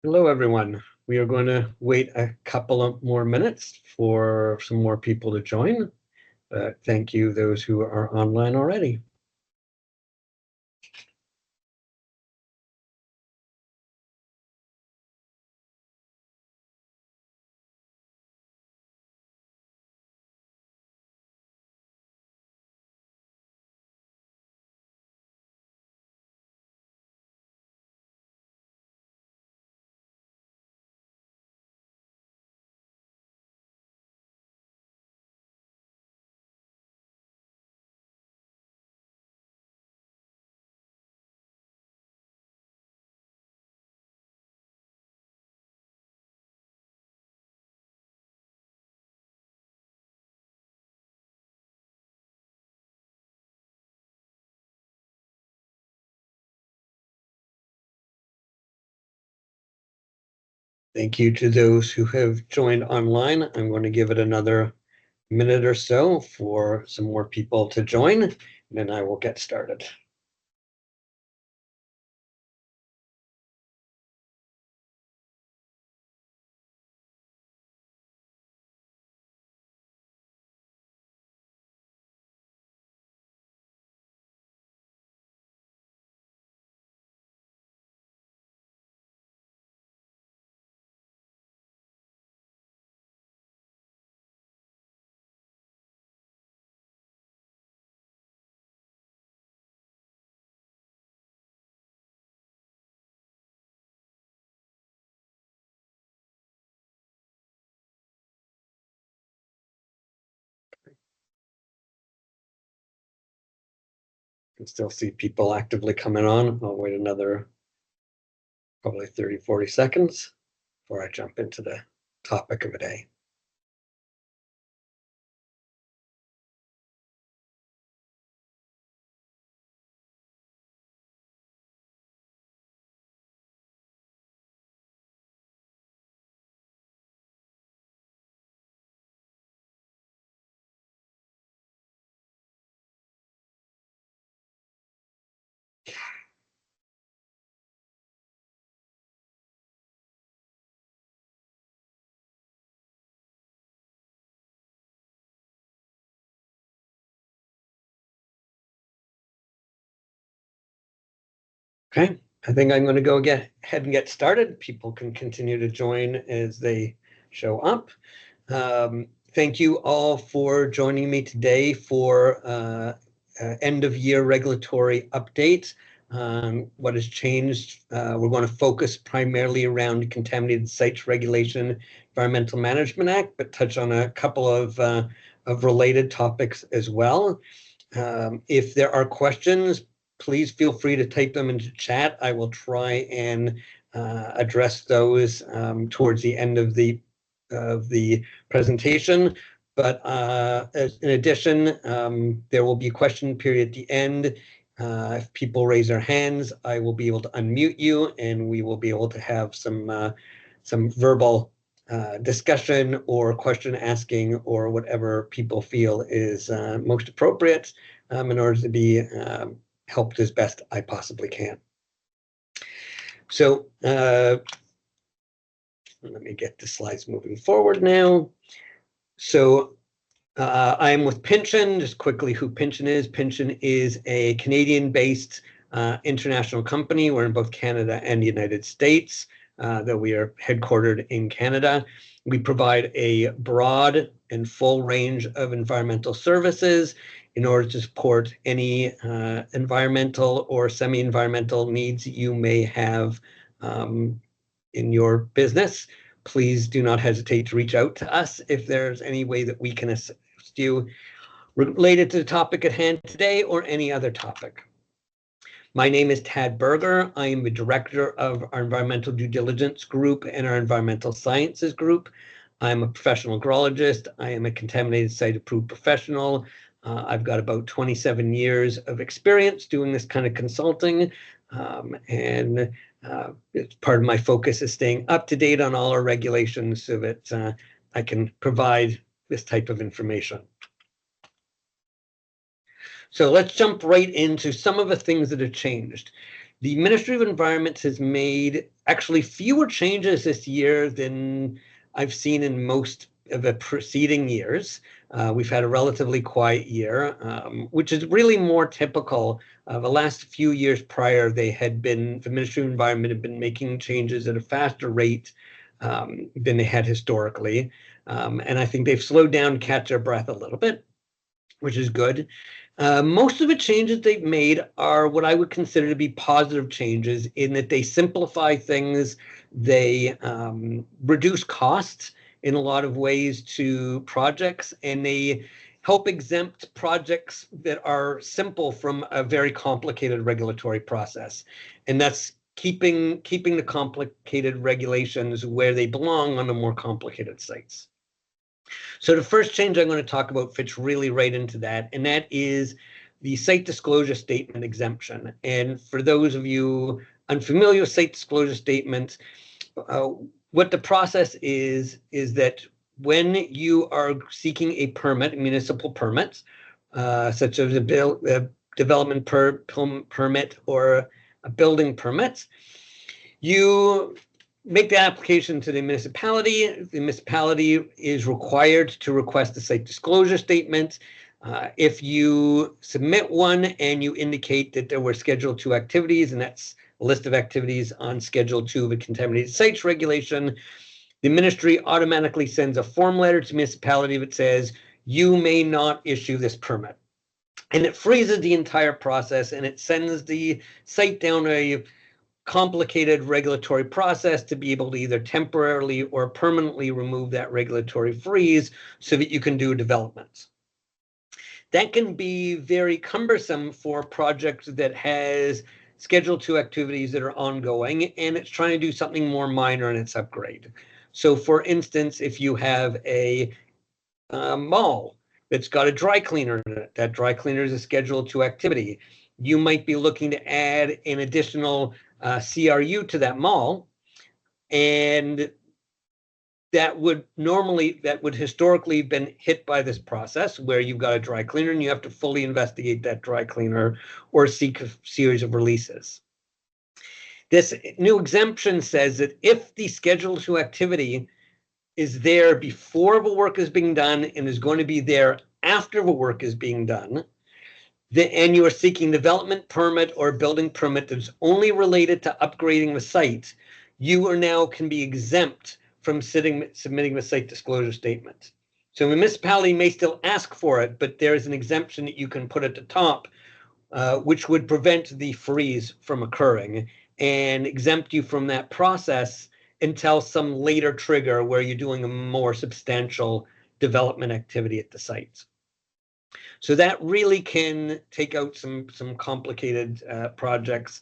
Hello, everyone. We are going to wait a couple of more minutes for some more people to join. Thank you, those who are online already. Thank you to those who have joined online. I'm going to give it another minute or so for some more people to join, and then I will get started. I can still see people actively coming on. I'll wait another probably 30, 40 seconds before I jump into the topic of the day. Okay, I think I'm going to go ahead and get started. People can continue to join as they show up. Thank you all for joining me today for end of year regulatory update. What has changed? We're going to focus primarily around Contaminated Sites Regulation, Environmental Management Act, but touch on a couple of related topics as well. If there are questions, please feel free to type them into chat. I will try and address those towards the end of the presentation. But in addition, there will be a question period at the end. If people raise their hands, I will be able to unmute you, and we will be able to have some verbal discussion or question asking or whatever people feel is most appropriate in order to be helped as best I possibly can. So let me get the slides moving forward now. So I'm with Pinchin. Just quickly, who Pinchin is. Pinchin is a Canadian-based international company. We're in both Canada and the United States, though we are headquartered in Canada. We provide a broad and full range of environmental services in order to support any environmental or semi-environmental needs you may have in your business. Please do not hesitate to reach out to us if there's any way that we can assist you related to the topic at hand today or any other topic. My name is Tadd Berger. I am the director of our environmental due diligence group and our environmental sciences group. I'm a professional grologist. I am a contaminated site approved professional. I've got about 27 years of experience doing this kind of consulting, and it's part of my focus is staying up to date on all our regulations so that I can provide this type of information. So let's jump right into some of the things that have changed. The Ministry of Environment has made actually fewer changes this year than I've seen in most of the preceding years. We've had a relatively quiet year, which is really more typical. The last few years prior, the Ministry of Environment had been making changes at a faster rate than they had historically. And I think they've slowed down to catch their breath a little bit, which is good. Most of the changes they've made are what I would consider to be positive changes in that they simplify things, they reduce costs in a lot of ways to projects, and they help exempt projects that are simple from a very complicated regulatory process. And that's keeping the complicated regulations where they belong on the more complicated sites. So the first change I'm going to talk about fits really right into that, and that is the site disclosure statement exemption. And for those of you unfamiliar with site disclosure statements, what the process is that when you are seeking a permit, a municipal permit, such as a development permit or a building permit, you make the application to the municipality. The municipality is required to request a site disclosure statement. If you submit one and you indicate that there were Schedule 2 activities, and that's a list of activities on Schedule 2 of the Contaminated Sites Regulation, the ministry automatically sends a form letter to the municipality that says, you may not issue this permit. And it freezes the entire process, and it sends the site down a complicated regulatory process to be able to either temporarily or permanently remove that regulatory freeze so that you can do developments. That can be very cumbersome for projects that has Schedule 2 activities that are ongoing, and it's trying to do something more minor in its upgrade. So for instance, if you have a mall that's got a dry cleaner in it, that dry cleaner is a Schedule 2 activity, you might be looking to add an additional CRU to that mall, and that would historically been hit by this process where you've got a dry cleaner and you have to fully investigate that dry cleaner or seek a series of releases. This new exemption says that if the Schedule 2 activity is there before the work is being done and is going to be there after the work is being done, and you are seeking development permit or building permit that's only related to upgrading the site, you are now can be exempt from submitting the site disclosure statement. So the municipality may still ask for it, but there is an exemption that you can put at the top, which would prevent the freeze from occurring and exempt you from that process until some later trigger where you're doing a more substantial development activity at the site. So that really can take out some complicated projects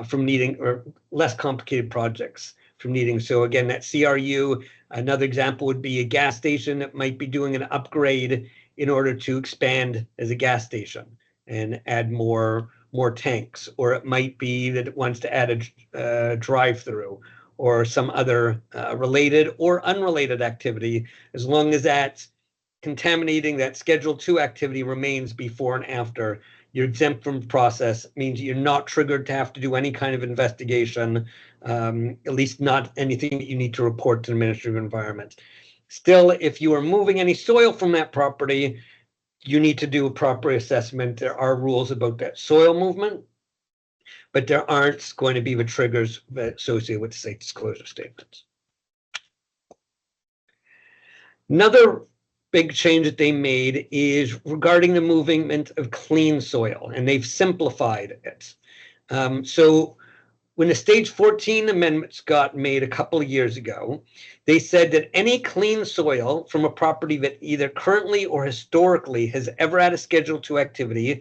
from needing, or less complicated projects from needing. So again, that CRU, another example would be a gas station that might be doing an upgrade in order to expand as a gas station and add more tanks, or it might be that it wants to add a drive-through or some other related or unrelated activity, as long as that's contaminating that Schedule 2 activity remains before and after. You're exempt from the process. It means you're not triggered to have to do any kind of investigation, at least not anything that you need to report to the Ministry of Environment. Still, if you are moving any soil from that property, you need to do a proper assessment. There are rules about that soil movement, but there aren't going to be the triggers associated with the site disclosure statements. Another big change that they made is regarding the movement of clean soil, and they've simplified it. So when the stage 14 amendments got made a couple of years ago, they said that any clean soil from a property that either currently or historically has ever had a Schedule 2 activity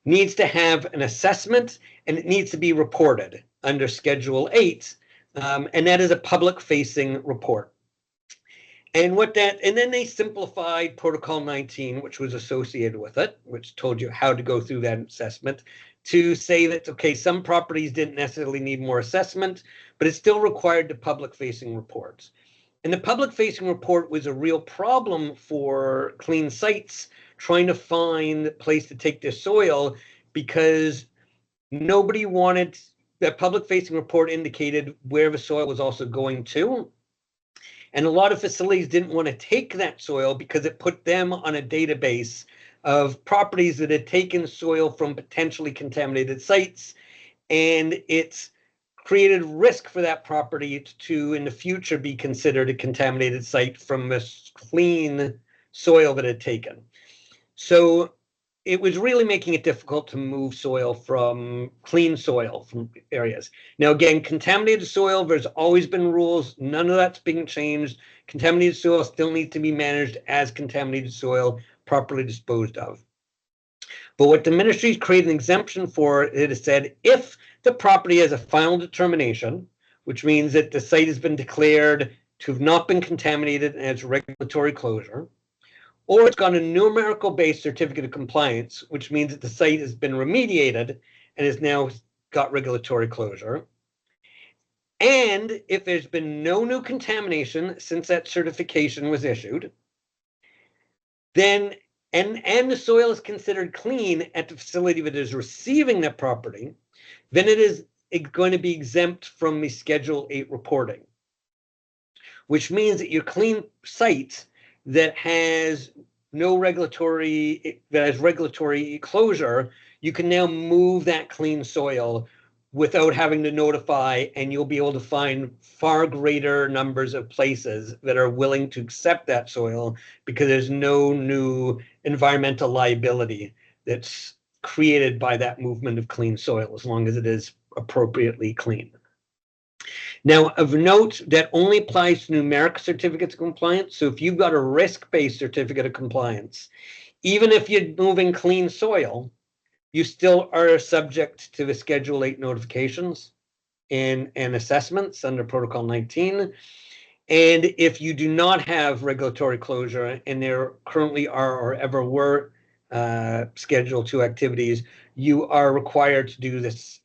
needs to have an assessment, and it needs to be reported under Schedule 8, and that is a public-facing report. And then they simplified Protocol 19, which was associated with it, which told you how to go through that assessment, to say that, okay, some properties didn't necessarily need more assessment, but it still required the public-facing reports. And the public-facing report was a real problem for clean sites trying to find a place to take their soil, because nobody wanted that public-facing report indicated where the soil was also going to. And a lot of facilities didn't want to take that soil because it put them on a database of properties that had taken soil from potentially contaminated sites, and it's created risk for that property to in the future be considered a contaminated site from this clean soil that it had taken. So it was really making it difficult to move soil from clean soil from areas. Now, again, contaminated soil, there's always been rules. None of that's being changed. Contaminated soil still needs to be managed as contaminated soil, properly disposed of. But what the ministry's created an exemption for, it has said, if the property has a final determination, which means that the site has been declared to have not been contaminated and has regulatory closure, or it's got a numerical-based certificate of compliance, which means that the site has been remediated and has now got regulatory closure. And if there's been no new contamination since that certification was issued, then and the soil is considered clean at the facility that is receiving that property, then it is going to be exempt from the Schedule 8 reporting, which means that your clean site that has regulatory closure, you can now move that clean soil without having to notify, and you'll be able to find far greater numbers of places that are willing to accept that soil because there's no new environmental liability that's created by that movement of clean soil, as long as it is appropriately clean. Now, of note, that only applies to numeric certificates of compliance. So if you've got a risk-based certificate of compliance, even if you're moving clean soil, you still are subject to the Schedule 8 notifications and assessments under Protocol 19. And if you do not have regulatory closure, and there currently are or ever were Schedule 2 activities, you are required to do this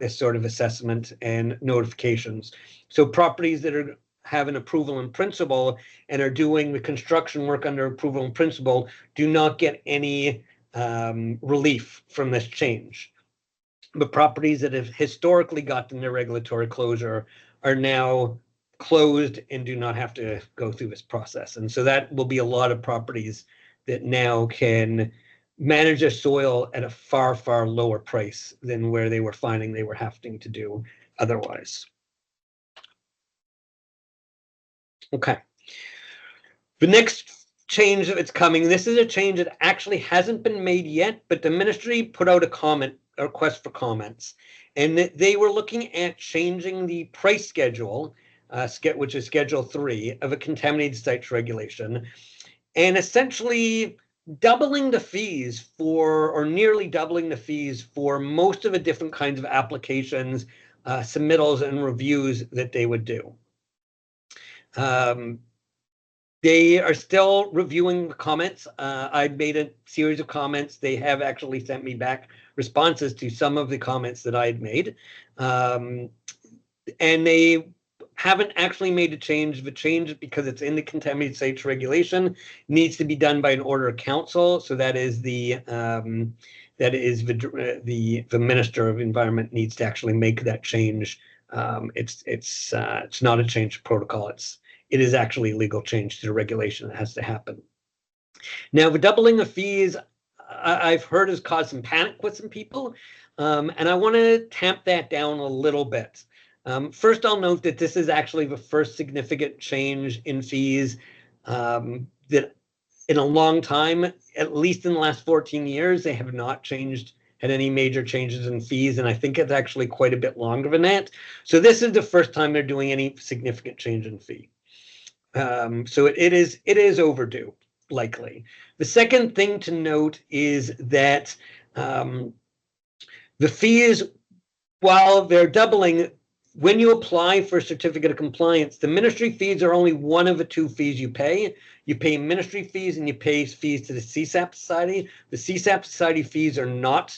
sort of assessment and notifications. So properties that have an approval in principle and are doing the construction work under approval in principle do not get any relief from this change. But properties that have historically gotten their regulatory closure are now closed and do not have to go through this process. And so that will be a lot of properties that now can manage their soil at a far, far lower price than where they were finding they were having to do otherwise. Okay. The next change that's coming, this is a change that actually hasn't been made yet, but the ministry put out a request for comments, and they were looking at changing the price schedule, which is Schedule 3 of a contaminated sites regulation, and essentially doubling the fees for, or nearly doubling the fees for most of the different kinds of applications, submittals, and reviews that they would do. They are still reviewing the comments. I've made a series of comments. They have actually sent me back responses to some of the comments that I had made. And they haven't actually made a change. The change, because it's in the contaminated sites regulation, needs to be done by an order of council. So that is the Minister of Environment needs to actually make that change. It's not a change to protocol. It is actually a legal change to the regulation that has to happen. Now, the doubling of fees, I've heard, has caused some panic with some people, and I want to tamp that down a little bit. First, I'll note that this is actually the first significant change in fees that in a long time, at least in the last 14 years, they have not had any major changes in fees, and I think it's actually quite a bit longer than that. So this is the first time they're doing any significant change in fee. So it is overdue, likely. The second thing to note is that the fees, while they're doubling, when you apply for a certificate of compliance, the ministry fees are only one of the two fees you pay. You pay ministry fees and you pay fees to the CSAP Society. The CSAP Society fees are not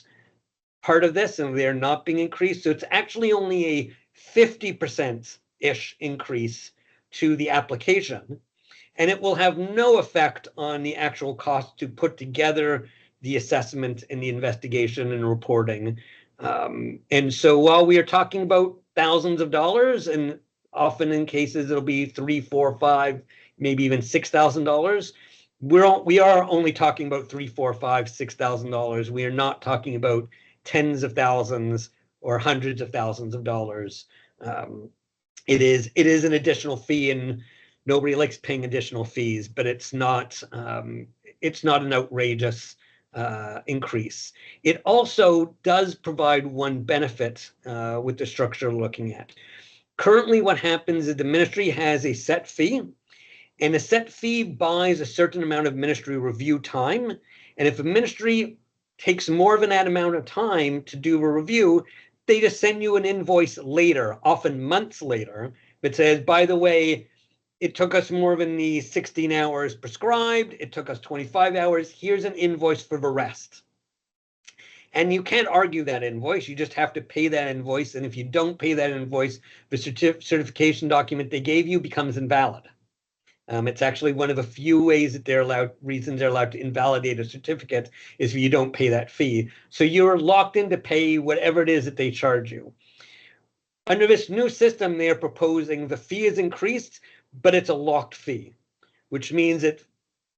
part of this, and they're not being increased. So it's actually only a 50%-ish increase to the application, and it will have no effect on the actual cost to put together the assessment and the investigation and reporting. And so while we are talking about thousands of dollars, and often in cases it'll be $3, $4, $5, maybe even $6,000, we are only talking about $3, $4, $5, $6,000. We are not talking about tens of thousands or hundreds of thousands of dollars. It is an additional fee, and nobody likes paying additional fees, but it's not an outrageous increase. It also does provide one benefit with the structure we're looking at. Currently, what happens is the ministry has a set fee, and a set fee buys a certain amount of ministry review time. And if a ministry takes more than that amount of time to do a review, they just send you an invoice later, often months later, that says, by the way, it took us more than the 16 hours prescribed. It took us 25 hours. Here's an invoice for the rest. And you can't argue that invoice. You just have to pay that invoice. And if you don't pay that invoice, the certification document they gave you becomes invalid. It's actually one of the few ways that reasons they're allowed to invalidate a certificate is if you don't pay that fee. So you're locked in to pay whatever it is that they charge you. Under this new system, they are proposing the fee is increased, but it's a locked fee, which means that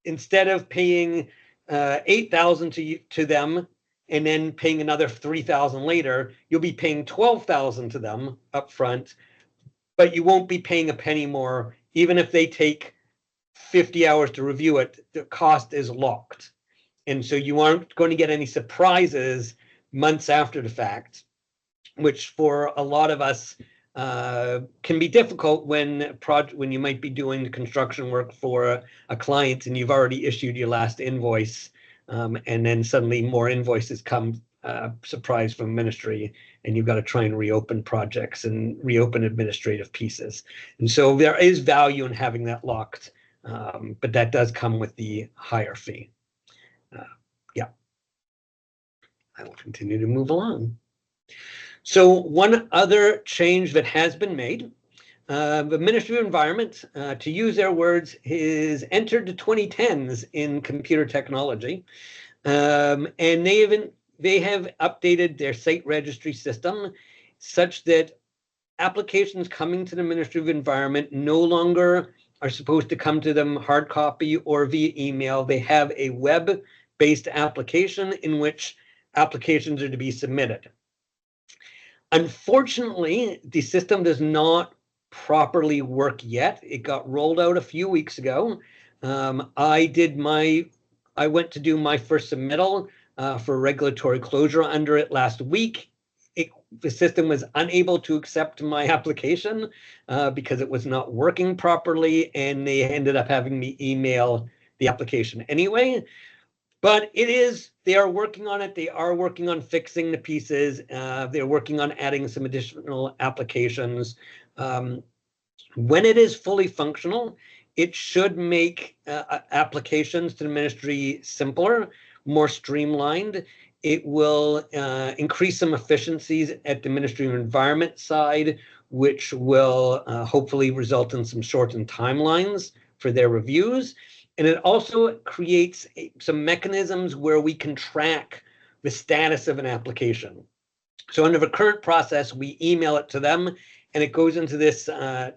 instead of paying $8,000 to them and then paying another $3,000 later, you'll be paying $12,000 to them up front, but you won't be paying a penny more, even if they take 50 hours to review it. The cost is locked, and so you aren't going to get any surprises months after the fact, which for a lot of us can be difficult when you might be doing construction work for a client and you've already issued your last invoice, and then suddenly more invoices come surprise from ministry, and you've got to try and reopen projects and reopen administrative pieces. And so there is value in having that locked, but that does come with the higher fee. Yeah, I will continue to move along. So one other change that has been made, the Ministry of Environment, to use their words, is entered the 2010s in computer technology, and they have updated their site registry system such that applications coming to the Ministry of Environment no longer are supposed to come to them hard copy or via email. They have a web-based application in which applications are to be submitted. Unfortunately, the system does not properly work yet. It got rolled out a few weeks ago. I went to do my first submittal for regulatory closure under it last week. The system was unable to accept my application because it was not working properly, and they ended up having me email the application anyway. But they are working on it. They are working on fixing the pieces. They're working on adding some additional applications. When it is fully functional, it should make applications to the ministry simpler, more streamlined. It will increase some efficiencies at the Ministry of Environment side, which will hopefully result in some shortened timelines for their reviews. And it also creates some mechanisms where we can track the status of an application. So under the current process, we email it to them, and it goes into this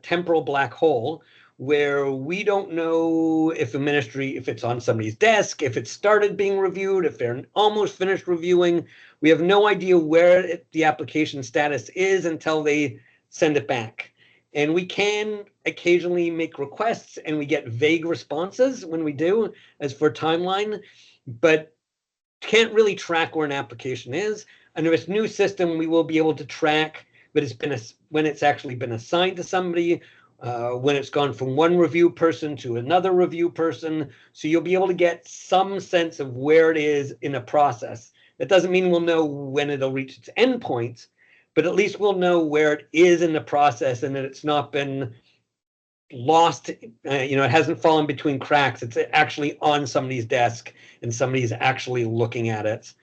temporal black hole where we don't know if if it's on somebody's desk, if it started being reviewed, if they're almost finished reviewing. We have no idea where the application status is until they send it back. And we can occasionally make requests, and we get vague responses when we do, as for timeline, but can't really track where an application is. Under this new system, we will be able to track that when it's actually been assigned to somebody, when it's gone from one review person to another review person. So you'll be able to get some sense of where it is in a process. That doesn't mean we'll know when it'll reach its endpoint, but at least we'll know where it is in the process and that it's not been lost. It hasn't fallen between cracks. It's actually on somebody's desk and somebody's actually looking at it.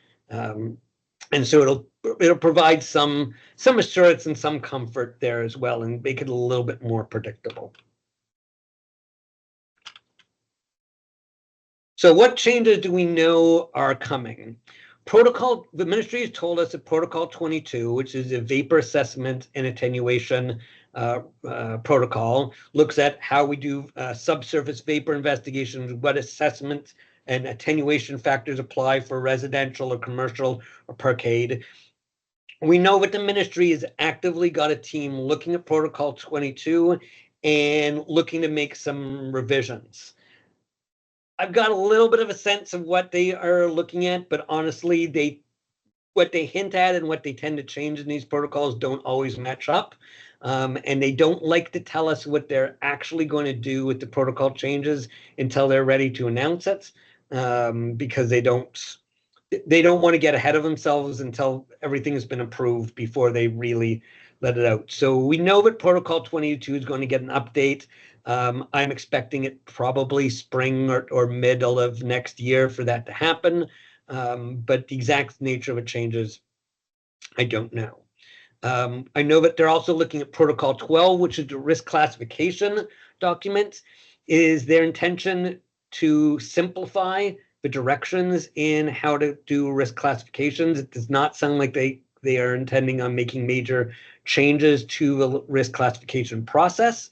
And so it'll provide some assurance and some comfort there as well, and make it a little bit more predictable. So what changes do we know are coming? The ministry has told us that Protocol 22, which is a vapor assessment and attenuation protocol, looks at how we do subsurface vapor investigations, what assessment and attenuation factors apply for residential or commercial or parkade. We know that the ministry has actively got a team looking at Protocol 22 and looking to make some revisions. I've got a little bit of a sense of what they are looking at, but honestly, what they hint at and what they tend to change in these protocols don't always match up. And they don't like to tell us what they're actually going to do with the protocol changes until they're ready to announce it, because they don't want to get ahead of themselves until everything has been approved before they really let it out. So we know that Protocol 22 is going to get an update. I'm expecting it probably spring or middle of next year for that to happen. But the exact nature of it changes, I don't know. I know that they're also looking at Protocol 12, which is the risk classification document. Is their intention to simplify the directions in how to do risk classifications? It does not sound like they are intending on making major changes to the risk classification process.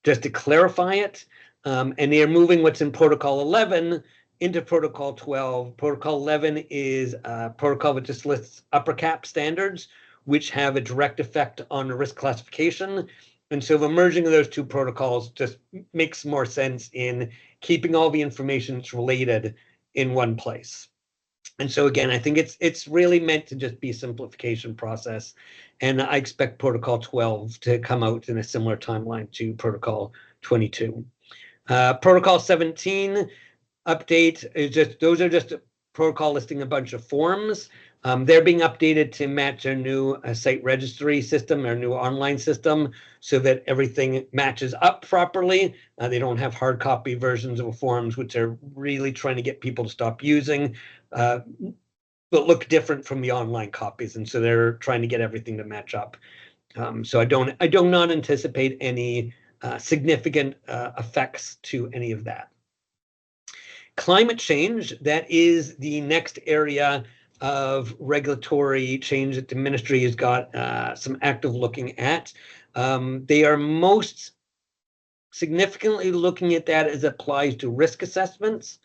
Just to clarify it, and they are moving what's in Protocol 11 into Protocol 12. Protocol 11 is a protocol that just lists upper cap standards, which have a direct effect on the risk classification. And so the merging of those two protocols just makes more sense in keeping all the information that's related in one place. And so again, I think it's really meant to just be a simplification process. And I expect Protocol 12 to come out in a similar timeline to Protocol 22. Protocol 17 update is those are just a protocol listing a bunch of forms. They're being updated to match our new site registry system, our new online system, so that everything matches up properly. They don't have hard copy versions of forms, which are really trying to get people to stop using, but look different from the online copies. And so they're trying to get everything to match up. So I do not anticipate any significant effects to any of that. Climate change, that is the next area of regulatory change that the ministry has got some active looking at. They are most significantly looking at that as it applies to risk assessments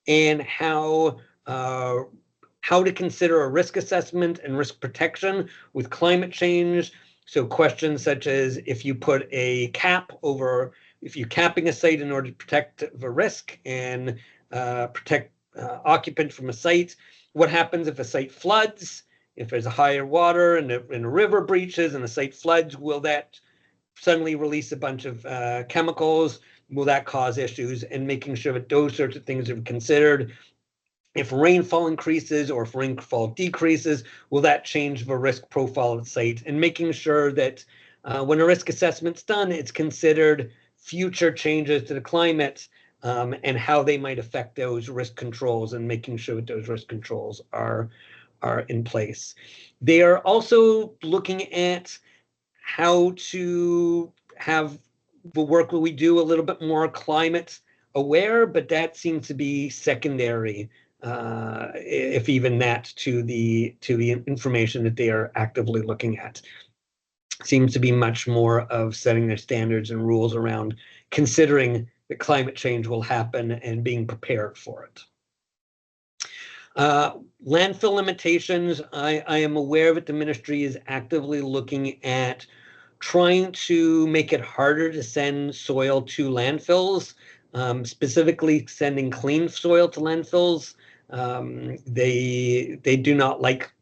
and how to consider a risk assessment and risk protection with climate change. So questions such as if you put a cap over, if you're capping a site in order to protect the risk and protect occupants from a site, what happens if a site floods? If there's a higher water and a river breaches and the site floods, will that suddenly release a bunch of chemicals? Will that cause issues? And making sure that those sorts of things are considered. If rainfall increases or if rainfall decreases, will that change the risk profile of the site? And making sure that when a risk assessment's done, it's considered future changes to the climate and how they might affect those risk controls, and making sure that those risk controls are in place. They are also looking at how to have the work that we do a little bit more climate aware, but that seems to be secondary, if even that, to the information that they are actively looking at. Seems to be much more of setting their standards and rules around considering that climate change will happen and being prepared for it. Landfill limitations, I am aware that the ministry is actively looking at trying to make it harder to send soil to landfills, specifically sending clean soil to landfills. They do not like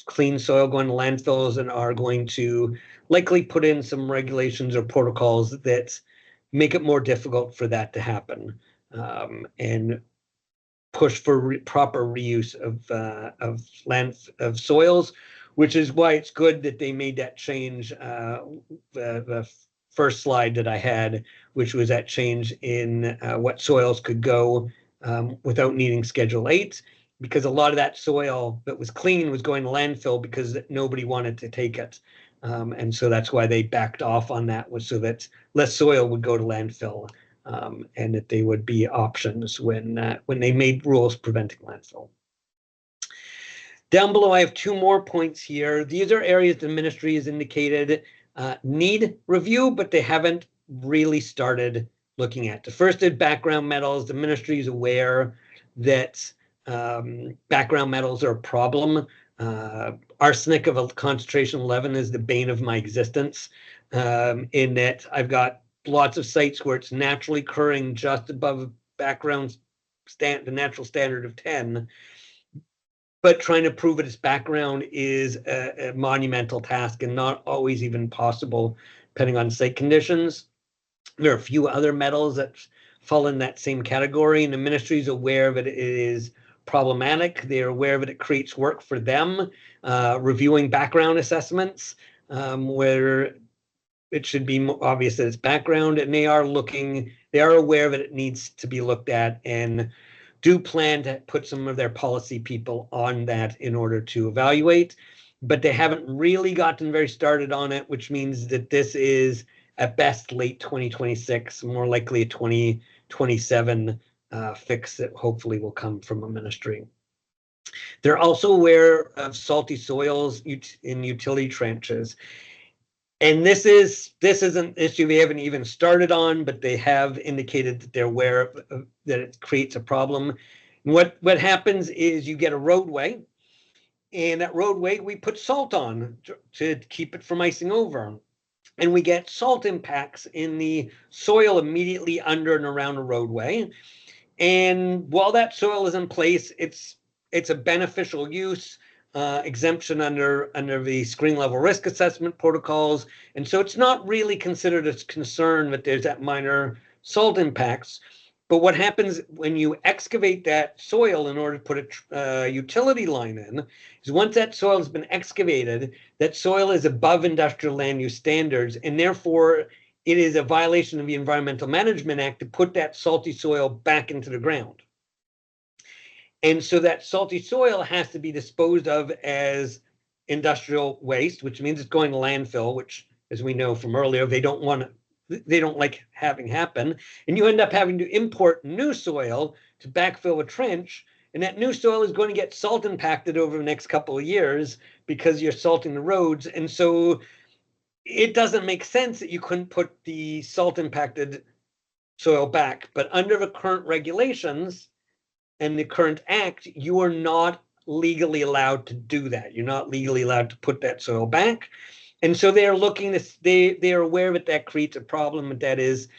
clean soil going to landfills and are going to likely put in some regulations or protocols that make it more difficult for that to happen, and push for proper reuse of soils, which is why it's good that they made that change. The first slide that I had, which was that change in what soils could go without needing Schedule 8, because a lot of that soil that was clean was going to landfill because nobody wanted to take it. And so that's why they backed off on that, was so that less soil would go to landfill, and that they would be options when they made rules preventing landfill. Down below, I have two more points here. These are areas the ministry has indicated need review, but they haven't really started looking at. The first is background metals. The ministry is aware that background metals are a problem. Arsenic of a concentration 11 is the bane of my existence, in that I've got lots of sites where it's naturally occurring just above background the natural standard of 10. But trying to prove it as background is a monumental task and not always even possible, depending on site conditions. There are a few other metals that fall in that same category, and the ministry is aware of it. It is problematic. They're aware of it. It creates work for them, reviewing background assessments, where it should be obvious that it's background, and they are aware of it. It needs to be looked at, and do plan to put some of their policy people on that in order to evaluate, but they haven't really gotten very started on it, which means that this is at best late 2026, more likely a 2027 fix that hopefully will come from a ministry. They're also aware of salty soils in utility trenches. And this is an issue they haven't even started on, but they have indicated that they're aware of that it creates a problem. And what happens is you get a roadway, and that roadway we put salt on to keep it from icing over. And we get salt impacts in the soil immediately under and around a roadway. And while that soil is in place, it's a beneficial use. Exemption under the screen level risk assessment protocols. And so it's not really considered a concern that there's that minor salt impacts. But what happens when you excavate that soil in order to put a utility line in is once that soil has been excavated, that soil is above industrial land use standards, and therefore it is a violation of the Environmental Management Act to put that salty soil back into the ground. And so that salty soil has to be disposed of as industrial waste, which means it's going to landfill, which, as we know from earlier, they don't like having happen. And you end up having to import new soil to backfill a trench. And that new soil is going to get salt impacted over the next couple of years because you're salting the roads. And so it doesn't make sense that you couldn't put the salt impacted soil back. But under the current regulations and the current act, you are not legally allowed to do that. You're not legally allowed to put that soil back. And so they are they are aware that creates a problem, and that is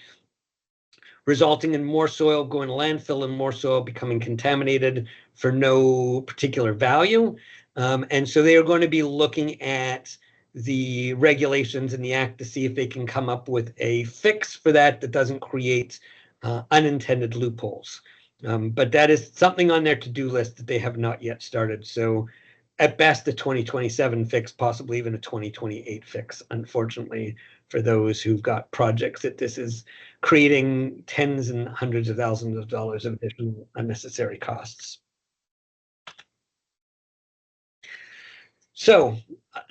resulting in more soil going to landfill and more soil becoming contaminated for no particular value. And so they are going to be looking at the regulations in the act to see if they can come up with a fix for that doesn't create unintended loopholes. But that is something on their to-do list that they have not yet started. So at best, a 2027 fix, possibly even a 2028 fix, unfortunately, for those who've got projects that this is creating tens and hundreds of thousands of dollars of additional unnecessary costs. So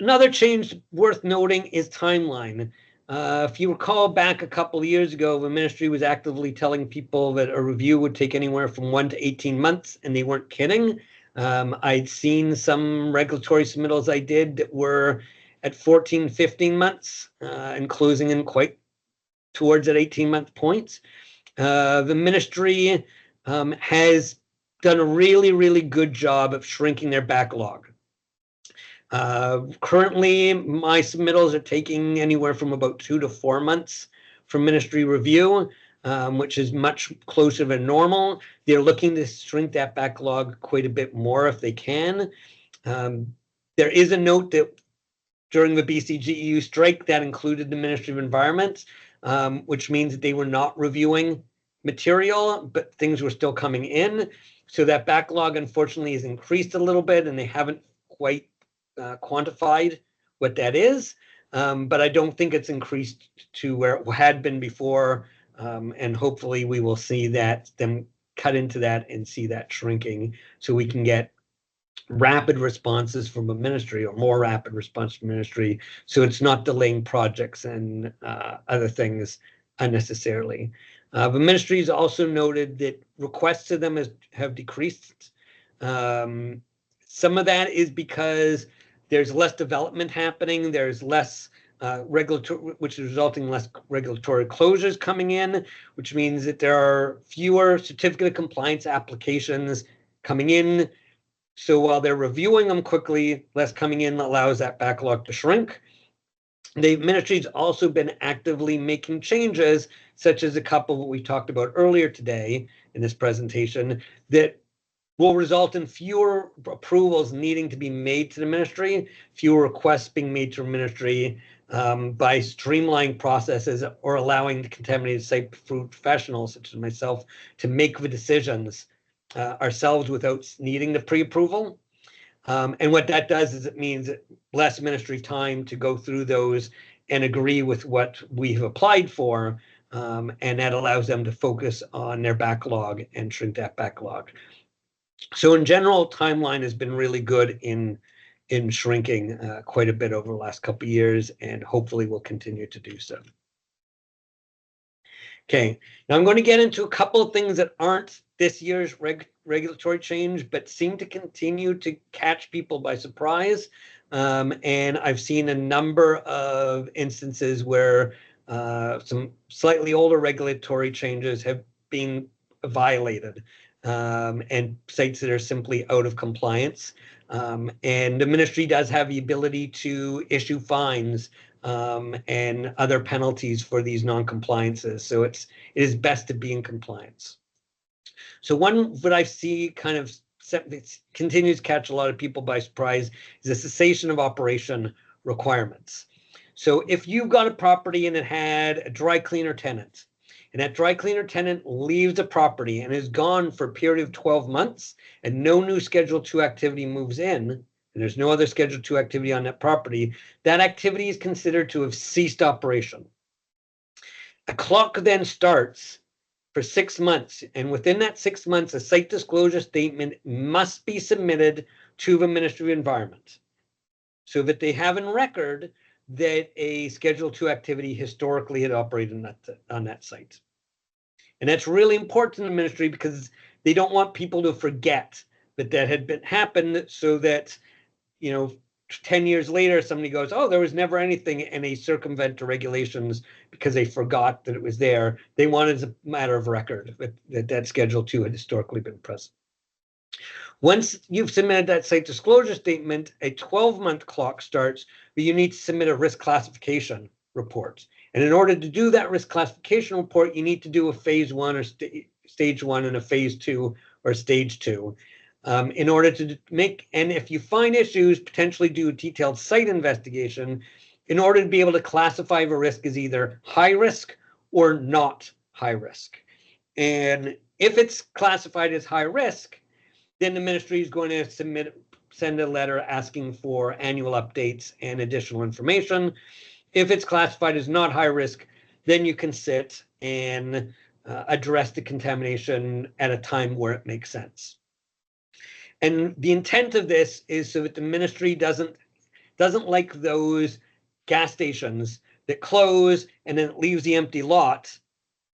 another change worth noting is timeline. If you recall back a couple of years ago, the ministry was actively telling people that a review would take anywhere from 1 to 18 months, and they weren't kidding. I'd seen some regulatory submittals I did that were at 14, 15 months and closing in quite towards that 18-month point. The ministry has done a really, really good job of shrinking their backlog. Currently, my submittals are taking anywhere from about 2 to 4 months for ministry review, which is much closer than normal. They're looking to shrink that backlog quite a bit more if they can. There is a note that during the BCGEU strike that included the Ministry of Environment, which means that they were not reviewing material, but things were still coming in. So that backlog, unfortunately, has increased a little bit, and they haven't quite quantified what that is, but I don't think it's increased to where it had been before, and hopefully we will see that them cut into that and see that shrinking so we can get rapid responses from a ministry, or more rapid response from ministry, so it's not delaying projects and other things unnecessarily. The ministry has also noted that requests to them have decreased Some of that is because there's less development happening. There's less regulatory, which is resulting in less regulatory closures coming in, which means that there are fewer certificate of compliance applications coming in. So while they're reviewing them quickly, less coming in allows that backlog to shrink. The ministry's also been actively making changes, such as a couple we talked about earlier today in this presentation, that will result in fewer approvals needing to be made to the ministry, fewer requests being made to the ministry by streamlining processes or allowing the contaminated site professionals, such as myself, to make the decisions ourselves without needing the pre-approval. And what that does is it means less ministry time to go through those and agree with what we have applied for, and that allows them to focus on their backlog and shrink that backlog. So in general, timeline has been really good in shrinking quite a bit over the last couple of years, and hopefully will continue to do so. Okay, now I'm going to get into a couple of things that aren't this year's regulatory change, but seem to continue to catch people by surprise. And I've seen a number of instances where some slightly older regulatory changes have been violated, and sites that are simply out of compliance. And the ministry does have the ability to issue fines and other penalties for these non-compliances. So it is best to be in compliance. So one that I see kind of continues to catch a lot of people by surprise is the cessation of operation requirements. So if you've got a property and it had a dry cleaner tenant, and that dry cleaner tenant leaves the property and is gone for a period of 12 months, and no new Schedule 2 activity moves in, and there's no other Schedule 2 activity on that property, that activity is considered to have ceased operation. A clock then starts for 6 months, and within that 6 months, a site disclosure statement must be submitted to the Ministry of Environment, so that they have in record that a Schedule 2 activity historically had operated on that site. And that's really important to the ministry because they don't want people to forget that had happened, so that, 10 years later, somebody goes, oh, there was never anything, and they circumvent the regulations because they forgot that it was there. They want it as a matter of record that Schedule 2 had historically been present. Once you've submitted that site disclosure statement, a 12-month clock starts, but you need to submit a risk classification report. And in order to do that risk classification report, you need to do a phase 1 or stage 1 and a phase 2 or stage 2. In order to and if you find issues, potentially do a detailed site investigation in order to be able to classify the risk as either high risk or not high risk. And if it's classified as high risk, then the ministry is going to send a letter asking for annual updates and additional information. If it's classified as not high risk, then you can sit and address the contamination at a time where it makes sense. And the intent of this is so that the ministry doesn't like those gas stations that close and then it leaves the empty lot,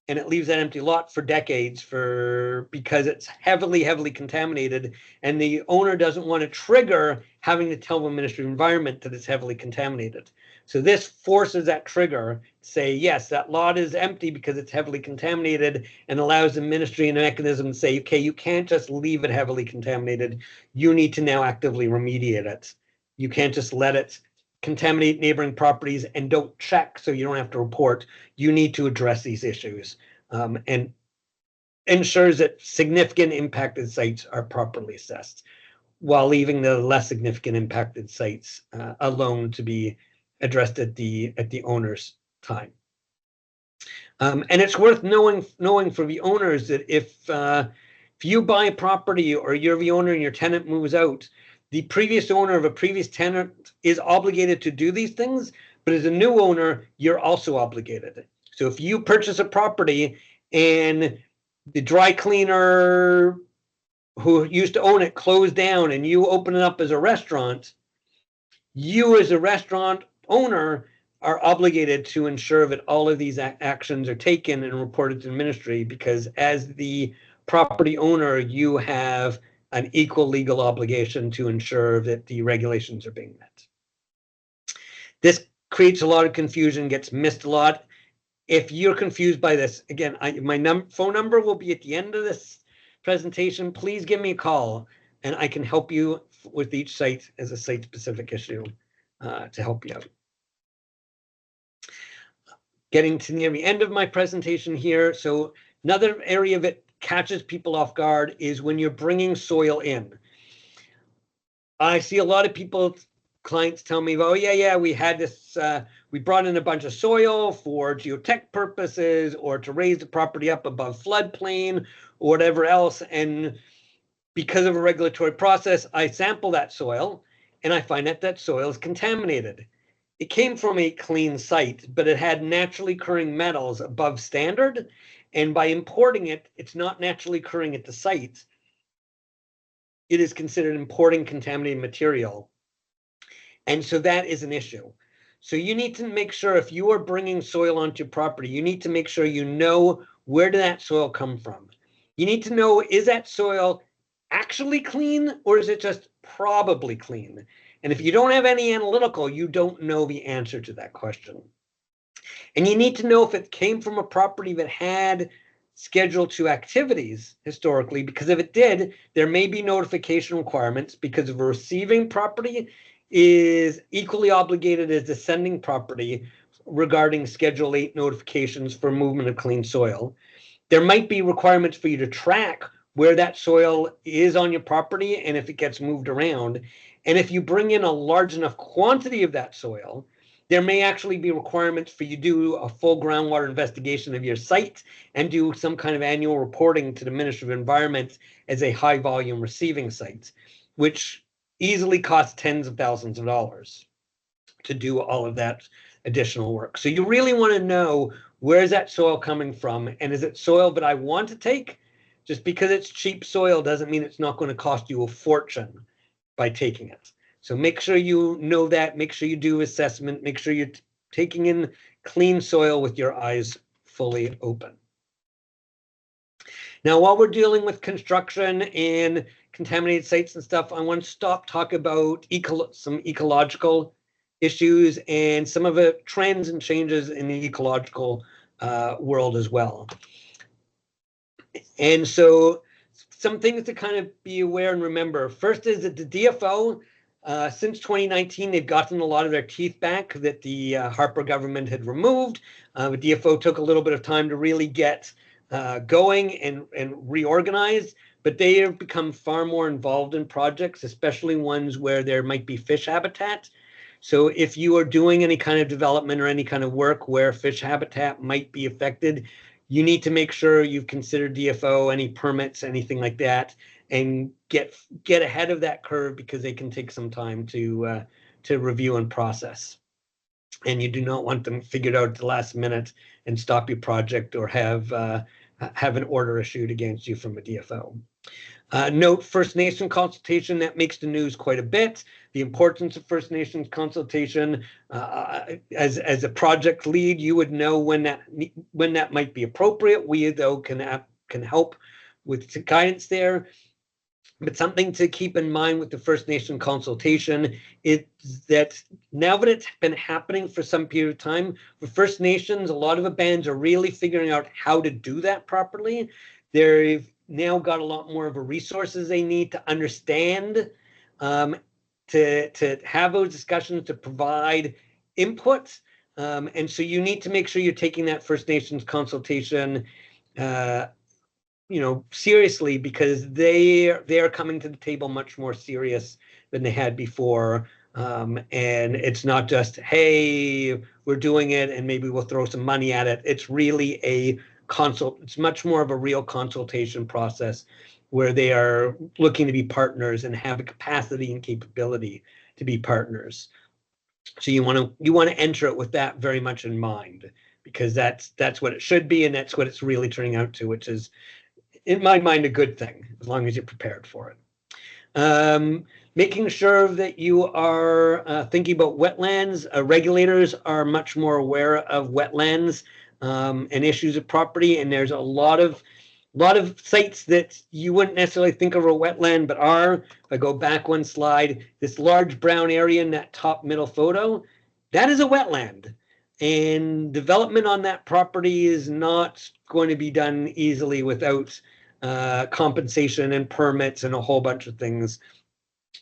and it leaves that empty lot for decades because it's heavily contaminated, and the owner doesn't want to trigger having to tell the Ministry of Environment that it's heavily contaminated. So this forces that trigger to say, yes, that lot is empty because it's heavily contaminated, and allows the ministry and a mechanism to say, okay, you can't just leave it heavily contaminated. You need to now actively remediate it. You can't just let it contaminate neighboring properties and don't check so you don't have to report. You need to address these issues, and ensures that significant impacted sites are properly assessed, while leaving the less significant impacted sites alone to be addressed at the owner's time. And it's worth knowing for the owners that if you buy a property or you're the owner and your tenant moves out, the previous owner of a previous tenant is obligated to do these things, but as a new owner, you're also obligated. So if you purchase a property and the dry cleaner who used to own it closed down and you open it up as a restaurant, you as a restaurant owner are obligated to ensure that all of these actions are taken and reported to the ministry, because as the property owner, you have an equal legal obligation to ensure that the regulations are being met. This creates a lot of confusion, gets missed a lot. If you're confused by this, again, my phone number will be at the end of this presentation. Please give me a call and I can help you with each site as a site-specific issue to help you out. Getting to near the end of my presentation here. So another area that catches people off guard is when you're bringing soil in. I see a lot of people, clients tell me, oh yeah, we had this, we brought in a bunch of soil for geotech purposes or to raise the property up above floodplain or whatever else. And because of a regulatory process, I sample that soil and I find that that soil is contaminated. It came from a clean site, but it had naturally occurring metals above standard. And by importing it, it's not naturally occurring at the site. It is considered importing contaminated material. And so that is an issue. So you need to make sure if you are bringing soil onto your property, you need to make sure you know where did that soil come from. You need to know, is that soil actually clean or is it just probably clean? And if you don't have any analytical, you don't know the answer to that question. And you need to know if it came from a property that had Schedule 2 activities historically, because if it did, there may be notification requirements because the receiving property is equally obligated as the sending property regarding Schedule 8 notifications for movement of clean soil. There might be requirements for you to track where that soil is on your property and if it gets moved around. And if you bring in a large enough quantity of that soil, there may actually be requirements for you to do a full groundwater investigation of your site and do some kind of annual reporting to the Ministry of Environment as a high volume receiving site, which easily costs tens of thousands of dollars to do all of that additional work. So you really want to know, where is that soil coming from? And is it soil that I want to take? Just because it's cheap soil doesn't mean it's not going to cost you a fortune by taking it. So make sure you know that, make sure you do assessment, make sure you're taking in clean soil with your eyes fully open. Now, while we're dealing with construction and contaminated sites and stuff, I want to stop talk about some ecological issues and some of the trends and changes in the ecological world as well. And so some things to kind of be aware and remember. First is that the DFO, since 2019, they've gotten a lot of their teeth back that the Harper government had removed. The DFO took a little bit of time to really get going and reorganize, but they have become far more involved in projects, especially ones where there might be fish habitat. So if you are doing any kind of development or any kind of work where fish habitat might be affected, you need to make sure you've considered DFO, any permits, anything like that, and get ahead of that curve because they can take some time to review and process. And you do not want them figured out at the last minute and stop your project or have an order issued against you from a DFO. Note First Nation consultation, that makes the news quite a bit. The importance of First Nations consultation, as a project lead, you would know when that might be appropriate. We though can help with guidance there. But something to keep in mind with the First Nation consultation is that now that it's been happening for some period of time, for First Nations, a lot of the bands are really figuring out how to do that properly. They've now got a lot more of the resources they need to understand, to have those discussions, to provide input. And so you need to make sure you're taking that First Nations consultation seriously, because they are coming to the table much more serious than they had before. And it's not just, hey, we're doing it and maybe we'll throw some money at it. It's really it's much more of a real consultation process where they are looking to be partners and have a capacity and capability to be partners. So you want to enter it with that very much in mind, because that's what it should be, and that's what it's really turning out to, which is, in my mind, a good thing, as long as you're prepared for it. Making sure that you are thinking about wetlands. Regulators are much more aware of wetlands and issues of property, and there's a lot of A lot of sites that you wouldn't necessarily think of a wetland, but are. If I go back one slide, this large brown area in that top middle photo, that is a wetland. And development on that property is not going to be done easily without compensation and permits and a whole bunch of things.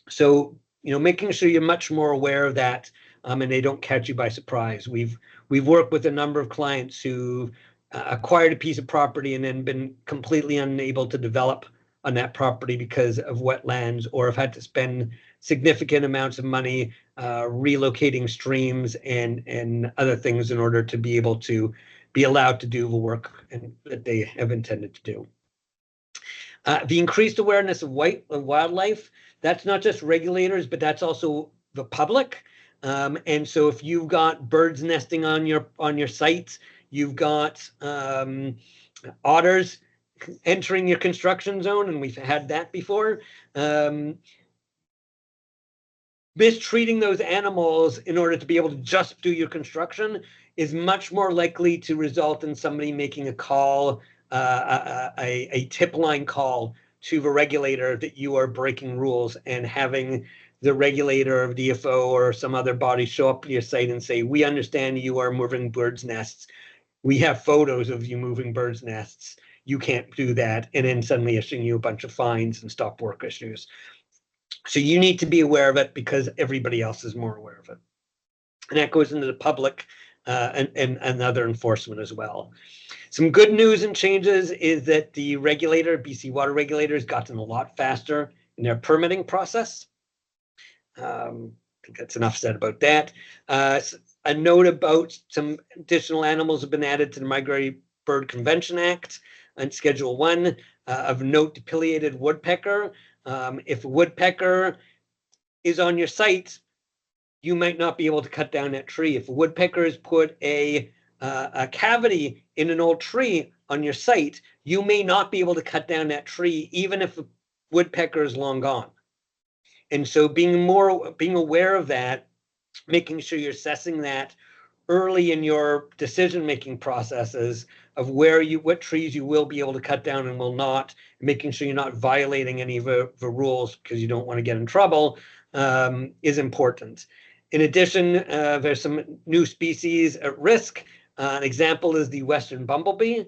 So, making sure you're much more aware of that, and they don't catch you by surprise. We've worked with a number of clients who acquired a piece of property and then been completely unable to develop on that property because of wetlands, or have had to spend significant amounts of money relocating streams and other things in order to be able to be allowed to do the work that they have intended to do. The increased awareness of wildlife, that's not just regulators, but that's also the public. And so if you've got birds nesting on your sites, you've got otters entering your construction zone, and we've had that before. Mistreating those animals in order to be able to just do your construction is much more likely to result in somebody making a call, a tip line call to the regulator that you are breaking rules, and having the regulator of DFO or some other body show up to your site and say, we understand you are moving birds' nests. We have photos of you moving birds' nests. You can't do that. And then suddenly issuing you a bunch of fines and stop work issues. So you need to be aware of it because everybody else is more aware of it. And that goes into the public and other enforcement as well. Some good news and changes is that the regulator, BC Water Regulator, has gotten a lot faster in their permitting process. I think that's enough said about that. A note about some additional animals have been added to the Migratory Bird Convention Act and Schedule 1. Of note, the pileated woodpecker. If a woodpecker is on your site, you might not be able to cut down that tree. If a woodpecker has put a cavity in an old tree on your site, you may not be able to cut down that tree, even if a woodpecker is long gone. And so being aware of that, making sure you're assessing that early in your decision-making processes of what trees you will be able to cut down and will not, making sure you're not violating any of the rules because you don't want to get in trouble, is important. In addition, there's some new species at risk. An example is the western bumblebee.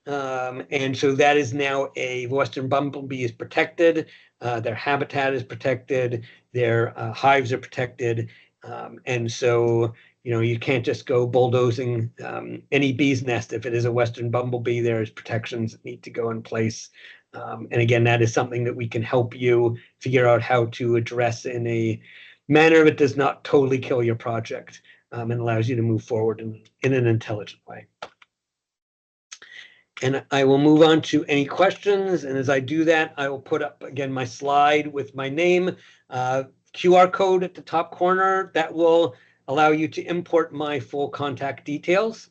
And so that is now the western bumblebee is protected. Their habitat is protected. Their hives are protected. And so, you can't just go bulldozing any bee's nest. If it is a western bumblebee, there's protections that need to go in place. And again, that is something that we can help you figure out how to address in a manner that does not totally kill your project, and allows you to move forward in an intelligent way. And I will move on to any questions. And as I do that, I will put up again my slide with my name, QR code at the top corner that will allow you to import my full contact details.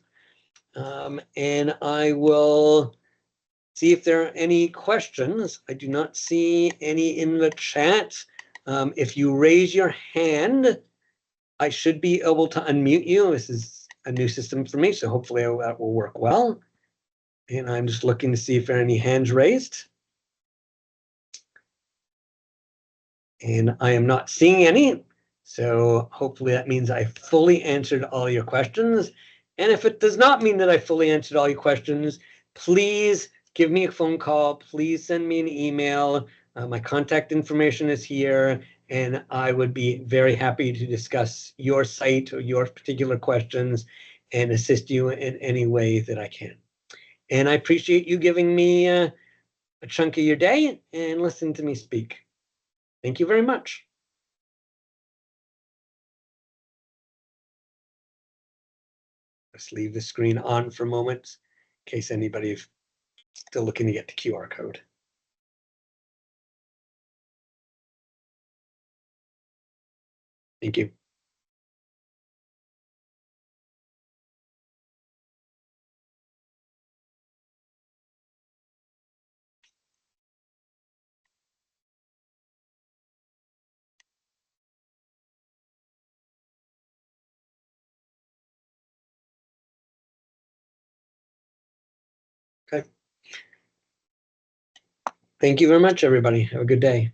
And I will see if there are any questions. I do not see any in the chat. If you raise your hand, I should be able to unmute you. This is a new system for me, so hopefully that will work well. And I'm just looking to see if there are any hands raised. And I am not seeing any. So hopefully that means I fully answered all your questions. And if it does not mean that I fully answered all your questions, please give me a phone call. Please send me an email. My contact information is here, and I would be very happy to discuss your site or your particular questions and assist you in any way that I can. And I appreciate you giving me a chunk of your day and listening to me speak. Thank you very much. Let's leave the screen on for a moment in case anybody's still looking to get the QR code. Thank you. Okay. Thank you very much, everybody. Have a good day.